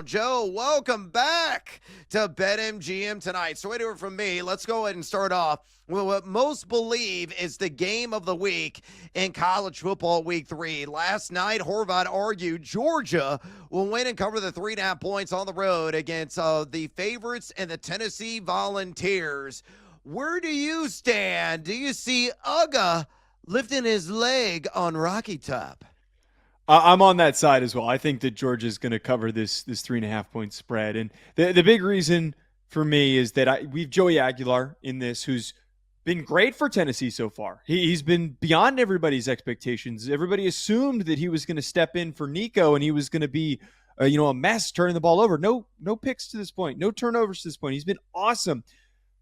Joe, welcome back to BetMGM tonight. So, anyway, from me, let's go ahead and start off with what most believe is the game of the week in college football week 3. Last night, Horvat argued Georgia will win and cover the 3.5 points on the road against the favorites and the Tennessee Volunteers. Where do you stand? Do you see Uga lifting his leg on Rocky Top? I'm on that side as well. I think that Georgia's going to cover this 3.5 point spread. And the big reason for me is that we've Joey Aguilar in this, who's been great for Tennessee so far. He's been beyond everybody's expectations. Everybody assumed that he was going to step in for Nico and he was going to be a mess turning the ball over. No picks to this point, no turnovers to this point. He's been awesome.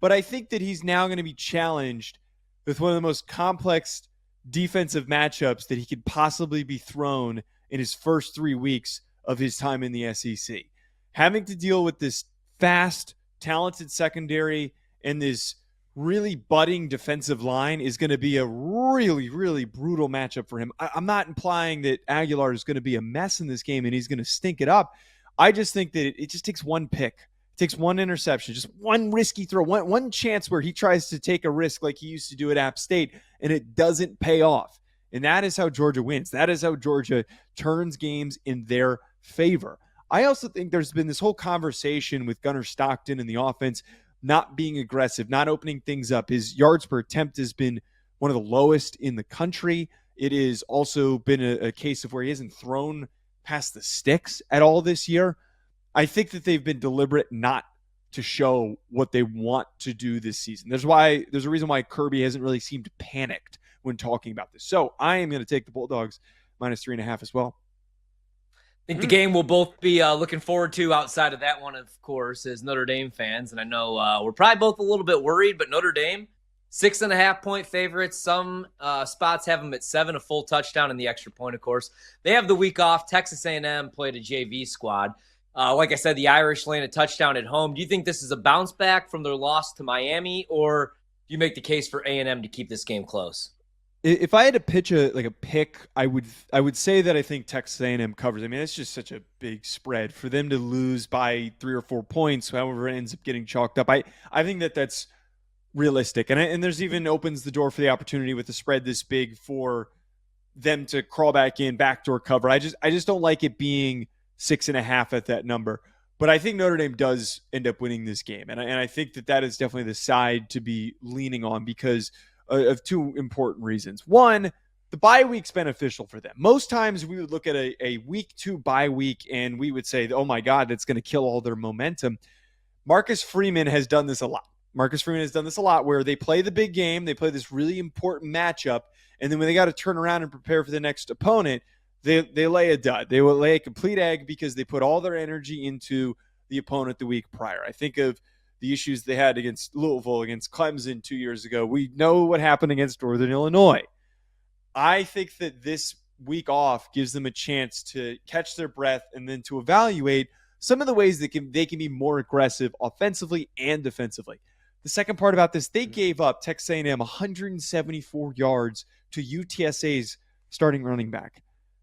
But I think that he's now going to be challenged with one of the most complex defensive matchups that he could possibly be thrown in his first 3 weeks of his time in the SEC. Having to deal with this fast, talented secondary and this really budding defensive line is going to be a really, really brutal matchup for him. I'm not implying that Aguilar is going to be a mess in this game and he's going to stink it up. I just think that it just takes one pick. It takes one interception, just one risky throw, one chance where he tries to take a risk like he used to do at App State, and it doesn't pay off. And that is how Georgia wins. That is how Georgia turns games in their favor. I also think there's been this whole conversation with Gunnar Stockton and the offense not being aggressive, not opening things up. His yards per attempt has been one of the lowest in the country. It has also been a case of where he hasn't thrown past the sticks at all this year. I think that they've been deliberate not to show what they want to do this season. There's a reason why Kirby hasn't really seemed panicked when talking about this. So I am going to take the Bulldogs minus 3.5 as well. I think the game we'll both be looking forward to outside of that one, of course, is Notre Dame fans. And I know we're probably both a little bit worried, but Notre Dame, 6.5 point favorites. Some spots have them at 7, a full touchdown and the extra point, of course. They have the week off. Texas A&M played a JV squad. Like I said, the Irish laying a touchdown at home. Do you think this is a bounce back from their loss to Miami, or do you make the case for A&M to keep this game close? If I had to pitch a pick, I would say that I think Texas A&M covers. I mean, it's just such a big spread for them to lose by 3 or 4 points. However, it ends up getting chalked up. I think that that's realistic, and there's even opens the door for the opportunity with the spread this big for them to crawl back in, backdoor cover. I just don't like it being 6.5 at that number. But I think Notre Dame does end up winning this game. And I think that is definitely the side to be leaning on because of 2 important reasons. One, the bye week's beneficial for them. Most times we would look at a week 2 bye week and we would say, oh my God, that's going to kill all their momentum. Marcus Freeman has done this a lot where they play the big game, they play this really important matchup, and then when they got to turn around and prepare for the next opponent, They lay a dud. They will lay a complete egg because they put all their energy into the opponent the week prior. I think of the issues they had against Louisville, against Clemson 2 years ago. We know what happened against Northern Illinois. I think that this week off gives them a chance to catch their breath and then to evaluate some of the ways they can be more aggressive offensively and defensively. The second part about this, they gave up Texas A&M 174 yards to UTSA's starting running back.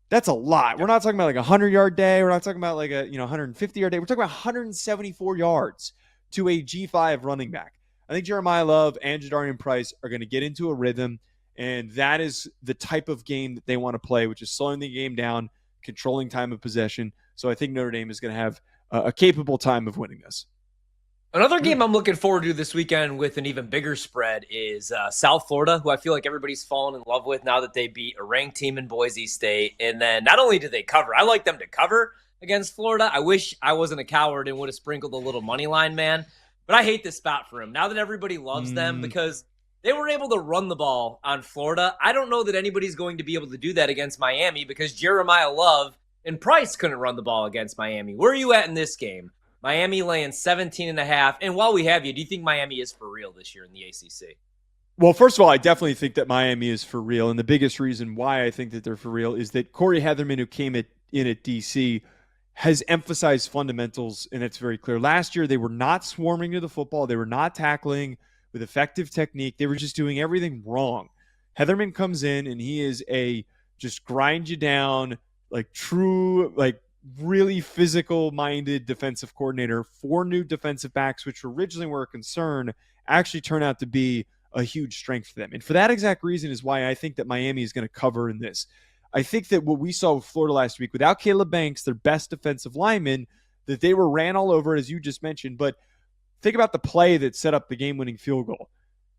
That's a lot. We're not talking about like a 100-yard day. We're not talking about like a 150-yard day. We're talking about 174 yards to a G5 running back. I think Jeremiah Love and Jadarian Price are going to get into a rhythm, and that is the type of game that they want to play, which is slowing the game down, controlling time of possession. So I think Notre Dame is going to have a capable time of winning this. Another game I'm looking forward to this weekend with an even bigger spread is South Florida, who I feel like everybody's fallen in love with now that they beat a ranked team in Boise State. And then not only did they cover, I like them to cover against Florida. I wish I wasn't a coward and would have sprinkled a little money line, man. But I hate this spot for him now that everybody loves them because they were able to run the ball on Florida. I don't know that anybody's going to be able to do that against Miami because Jeremiah Love and Price couldn't run the ball against Miami. Where are you at in this game? Miami laying 17.5. And while we have you, do you think Miami is for real this year in the ACC? Well, first of all, I definitely think that Miami is for real. And the biggest reason why I think that they're for real is that Corey Heatherman, who came in at DC, has emphasized fundamentals, and it's very clear. Last year, they were not swarming to the football. They were not tackling with effective technique. They were just doing everything wrong. Heatherman comes in, and he is a just grind you down, like true, like really physical-minded defensive coordinator, 4 new defensive backs, which originally were a concern, actually turn out to be a huge strength for them. And for that exact reason is why I think that Miami is going to cover in this. I think that what we saw with Florida last week, without Caleb Banks, their best defensive lineman, that they were ran all over, as you just mentioned. But think about the play that set up the game-winning field goal.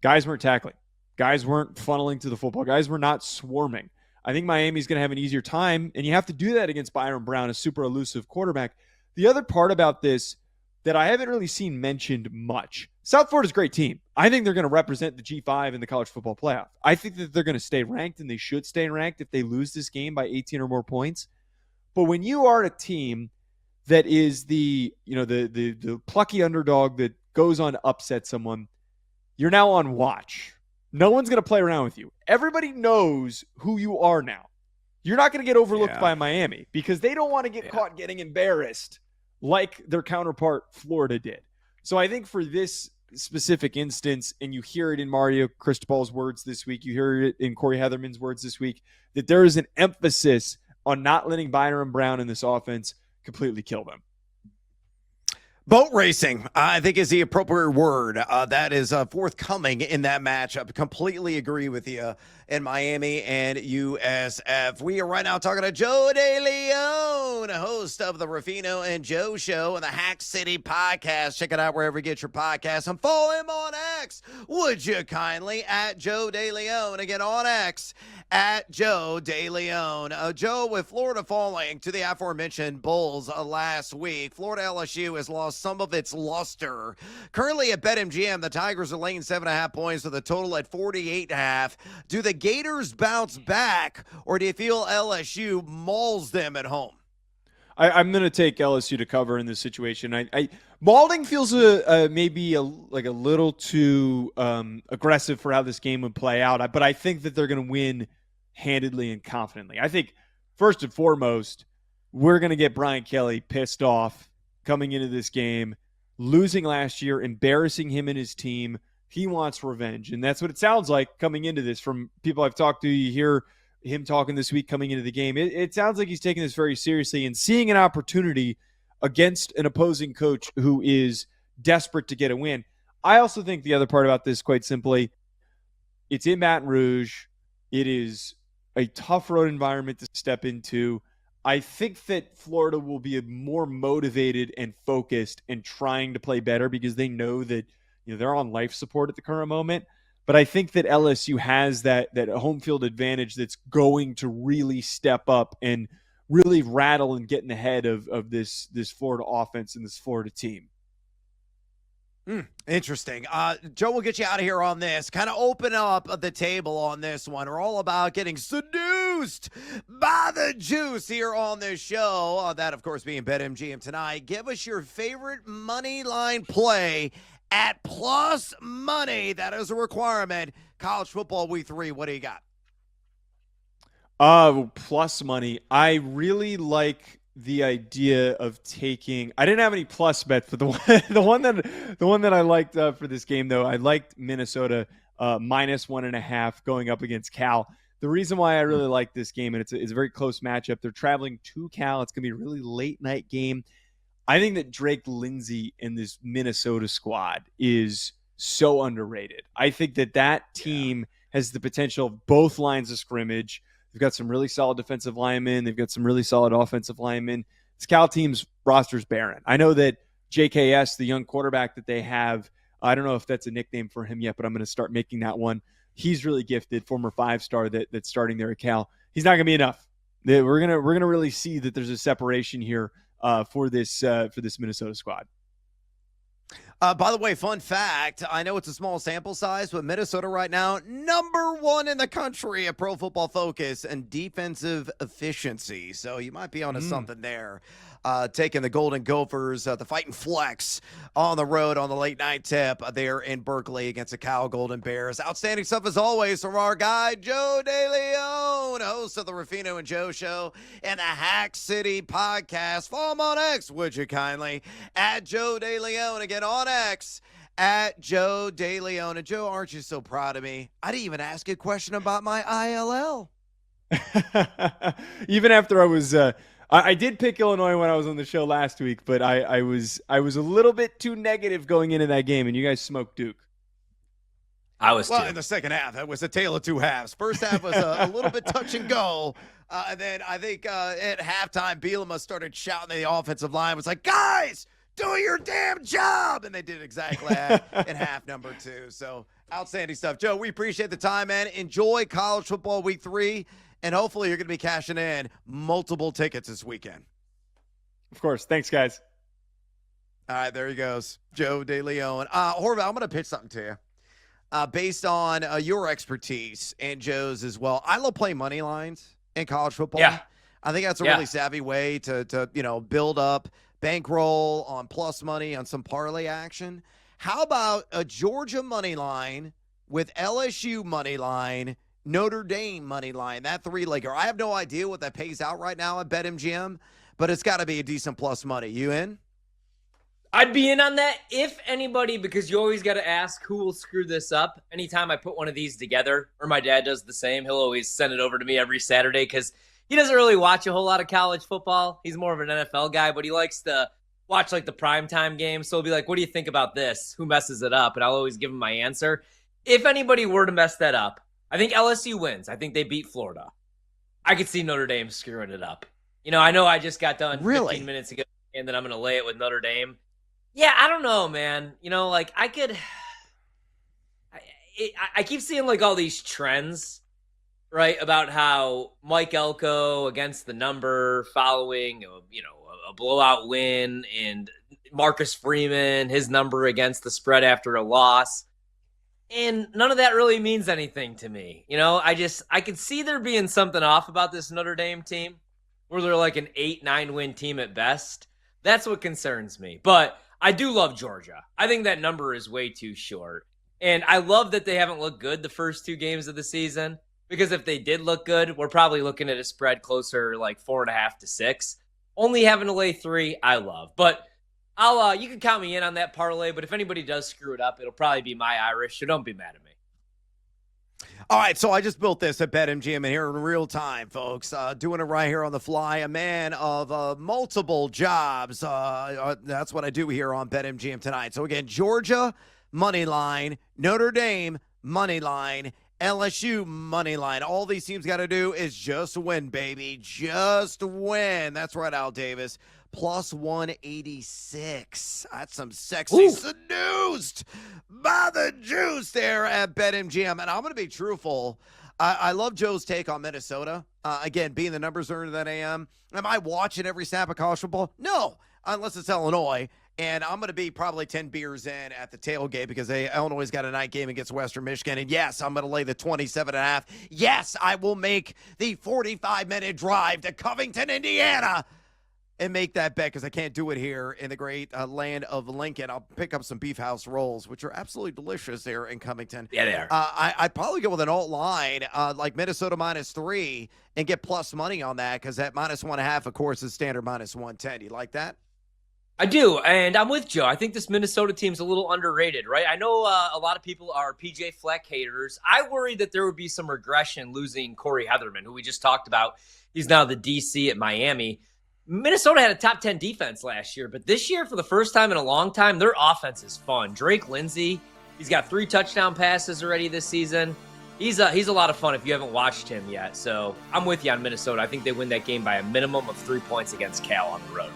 Guys weren't tackling. Guys weren't funneling to the football. Guys were not swarming. I think Miami's going to have an easier time, and you have to do that against Byron Brown, a super elusive quarterback. The other part about this that I haven't really seen mentioned much, South Florida's a great team. I think they're going to represent the G5 in the college football playoff. I think that they're going to stay ranked, and they should stay ranked if they lose this game by 18 or more points. But when you are a team that is the plucky underdog that goes on to upset someone, you're now on watch. No one's going to play around with you. Everybody knows who you are now. You're not going to get overlooked by Miami because they don't want to get caught getting embarrassed like their counterpart Florida did. So I think for this specific instance, and you hear it in Mario Cristobal's words this week, you hear it in Corey Heatherman's words this week, that there is an emphasis on not letting Byron Brown in this offense completely kill them. Boat racing, I think, is the appropriate word. That is forthcoming in that matchup. Completely agree with you in Miami and USF. We are right now talking to Joe DeLeone, host of the Ruffino and Joe Show and the Hack City Podcast. Check it out wherever you get your podcasts. And follow him on X, would you kindly, at Joe DeLeone. Again, on X, at Joe DeLeone. Joe, with Florida falling to the aforementioned Bulls last week, Florida LSU has lost some of its luster. Currently at BetMGM, the Tigers are laying 7.5 points with a total at 48.5. Do the Gators bounce back, or do you feel LSU mauls them at home? I'm going to take LSU to cover in this situation. Maulding feels maybe a little too aggressive for how this game would play out, but I think that they're going to win handedly and confidently. I think first and foremost, we're going to get Brian Kelly pissed off coming into this game, losing last year, embarrassing him and his team. He wants revenge, and that's what it sounds like coming into this. From people I've talked to, you hear him talking this week coming into the game. It sounds like he's taking this very seriously and seeing an opportunity against an opposing coach who is desperate to get a win. I also think the other part about this, quite simply, it's in Baton Rouge. It is a tough road environment to step into. I think that Florida will be more motivated and focused and trying to play better because they know that they're on life support at the current moment. But I think that LSU has that home field advantage that's going to really step up and really rattle and get in the head of this Florida offense and this Florida team. Interesting. Joe, we'll get you out of here on this. Kind of open up the table on this one. We're all about getting seduced by the juice here on this show. That, of course, being BetMGM tonight. Give us your favorite money line play at plus money. That is a requirement. College football week 3. What do you got? Plus money. I really like the idea of taking. I didn't have any plus bets, but the one that I liked for this game, though, I liked Minnesota minus 1.5 going up against Cal. The reason why I really like this game, and it's a very close matchup. They're traveling to Cal. It's gonna be a really late night game. I think that Drake Lindsay in this Minnesota squad is so underrated. I think that team has the potential of both lines of scrimmage. They've got some really solid defensive linemen. They've got some really solid offensive linemen. This Cal team's roster's barren. I know that JKS, the young quarterback that they have, I don't know if that's a nickname for him yet, but I'm going to start making that one. He's really gifted, former 5-star that's starting there at Cal. He's not going to be enough. We're gonna really see that there's a separation here for this Minnesota squad. By the way, fun fact, I know it's a small sample size, but Minnesota right now, number 1 in the country at Pro Football Focus and defensive efficiency. So you might be onto something there. Taking the Golden Gophers, the Fighting Flex on the road on the late night tip there in Berkeley against the Cal Golden Bears. Outstanding stuff as always from our guy, Joe DeLeone, host of the Ruffino and Joe Show and the Hack City Podcast. Follow him on X, would you kindly, at Joe DeLeone. Again, on X, at Joe DeLeone. And Joe, aren't you so proud of me? I didn't even ask you a question about my ILL. Even after I I did pick Illinois when I was on the show last week, but I was a little bit too negative going into that game, and you guys smoked Duke. I was well too. in the second half. It was a tale of two halves. First half was a little bit touch and go. And then I think at halftime, Bielema started shouting at the offensive line. Was like, guys, do your damn job. And they did exactly that in half number 2. So outstanding stuff. Joe, we appreciate the time, man. Enjoy college football week 3. And hopefully you're going to be cashing in multiple tickets this weekend. Of course. Thanks, guys. All right, there he goes. Joe DeLeone. Horvat, I'm going to pitch something to you. Based on your expertise and Joe's as well. I love playing money lines in college football. Yeah. I think that's a really savvy way to build up bankroll on plus money on some parlay action. How about a Georgia money line with LSU money line, Notre Dame money line, that 3-legger? I have no idea what that pays out right now at BetMGM, but it's got to be a decent plus money. You in? I'd be in on that if anybody, because you always got to ask who will screw this up. Anytime I put one of these together, or my dad does the same, he'll always send it over to me every Saturday because he doesn't really watch a whole lot of college football. He's more of an NFL guy, but he likes to watch like the primetime games. So he'll be like, what do you think about this? Who messes it up? And I'll always give him my answer. If anybody were to mess that up, I think LSU wins. I think they beat Florida. I could see Notre Dame screwing it up. I know I just got done 15 minutes ago, and then I'm going to lay it with Notre Dame. Yeah, I don't know, man. I keep seeing like all these trends, right, about how Mike Elko against the number following, a blowout win, and Marcus Freeman, his number against the spread after a loss. And none of that really means anything to me. I could see there being something off about this Notre Dame team where they're like an 8-9 win team at best. That's what concerns me. But I do love Georgia. I think that number is way too short. And I love that they haven't looked good the first 2 games of the season, because if they did look good, we're probably looking at a spread closer like 4.5 to 6. Only having to lay 3, I love. But you can count me in on that parlay, but if anybody does screw it up, it'll probably be my Irish, so don't be mad at me. All right, so I just built this at BetMGM and here in real time, folks. Doing it right here on the fly. A man of multiple jobs. That's what I do here on BetMGM tonight. So, again, Georgia, money line. Notre Dame, money line. LSU, money line. All these teams got to do is just win, baby. Just win. That's right, Al Davis. Plus 186. That's some sexy seduced by the juice there at BetMGM. And I'm going to be truthful. I love Joe's take on Minnesota. Again, being the numbers earner that I am I watching every snap of college football? No, unless it's Illinois. And I'm going to be probably 10 beers in at the tailgate because Illinois got a night game against Western Michigan. And, yes, I'm going to lay the 27.5. Yes, I will make the 45-minute drive to Covington, Indiana, and make that bet because I can't do it here in the great land of Lincoln. I'll pick up some Beef House rolls, which are absolutely delicious there in Covington. Yeah, they are. I'd probably go with an alt line like Minnesota -3 and get plus money on that because that -1.5, of course, is standard -110. You like that? I do, and I'm with Joe. I think this Minnesota team's a little underrated, right? I know a lot of people are PJ Fleck haters. I worry that there would be some regression losing Corey Heatherman, who we just talked about. He's now the DC at Miami. Minnesota had a top 10 defense last year, but this year, for the first time in a long time, their offense is fun. Drake Lindsey, he's got 3 touchdown passes already this season. He's a lot of fun if you haven't watched him yet. So I'm with you on Minnesota. I think they win that game by a minimum of 3 points against Cal on the road.